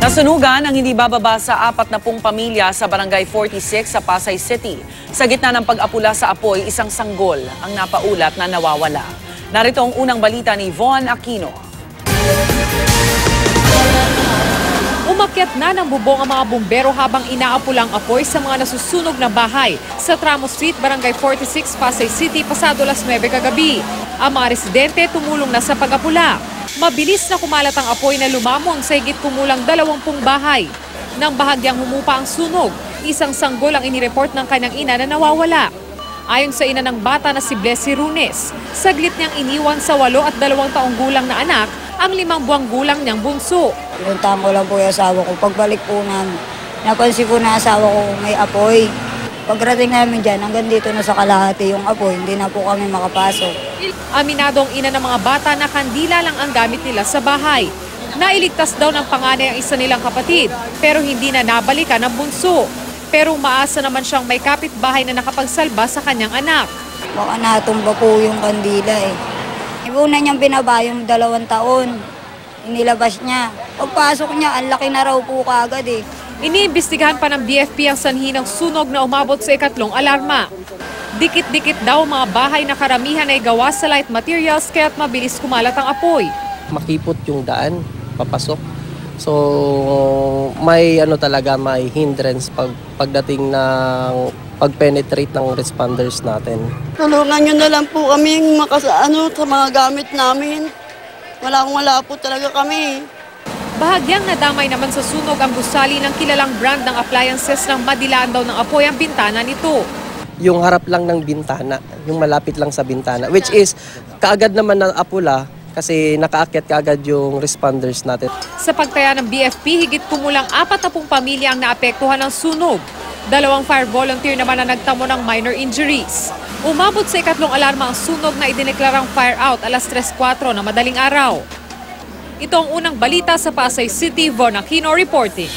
Nasunugan ang hindi bababa sa 40 pamilya sa Barangay 46 sa Pasay City. Sa gitna ng pag-apula sa apoy, isang sanggol ang napaulat na nawawala. Narito ang unang balita ni Von Aquino. Umakyat na ng bubong ang mga bumbero habang inaapulang apoy sa mga nasusunog na bahay sa Tramo Street, Barangay 46, Pasay City, pasado alas 9 kagabi. Ang mga residente tumulong na sa pag-apula. Mabilis na kumalat ang apoy na lumamong sa higit kumulang 20 bahay. Nang bahagyang humupa ang sunog, isang sanggol ang inireport ng kanyang ina na nawawala. Ayon sa ina ng bata na si Blessy Runes, saglit niyang iniwan sa 8 at 2 taong gulang na anak ang 5 buwang gulang niyang bunso. Pinuntahan ko lang po yung asawa ko. Pagbalik po namin, napansin ko na asawa ko may apoy. Pagdating namin dyan, hanggang dito na sa kalahati yung apoy, hindi na po kami makapasok. Aminado ang ina ng mga bata na kandila lang ang gamit nila sa bahay. Nailigtas daw ng panganay ang isa nilang kapatid, pero hindi na nabalikan ang bunso. Pero umaasa naman siyang may kapitbahay na nakapagsalba sa kanyang anak. Baka natumba po yung kandila eh. Una niyang binaba yung 2 taon. Inilabas niya. Pagpasok niya, ang laki na raw po kaagad eh. Iniimbestigahan pa ng BFP ang sanhi ng sunog na umabot sa ikatlong alarma. Dikit-dikit daw mga bahay na karamihan ay gawa sa light materials kaya't mabilis kumalat ang apoy. Makipot yung daan, papasok. So may may hindrance pagdating ng pag-penetrate ng responders natin. Tulungan nyo na lang po kami sa mga gamit namin. Wala po talaga kami. Bahagyang nadamay naman sa sunog ang gusali ng kilalang brand ng appliances nang madilaan daw ng apoy ang bintana nito. Yung harap lang ng bintana, yung malapit lang sa bintana, which is kaagad naman na apula kasi nakaakyat kaagad yung responders natin. Sa pagtaya ng BFP, higit kumulang 40 pamilya ang naapektuhan ng sunog. 2 fire volunteer naman na nagtamo ng minor injuries. Umabot sa ikatlong alarma ang sunog na idineklarang fire out alas 3:04 na madaling araw. Ito ang unang balita sa Pasay City. Von Aquino reporting.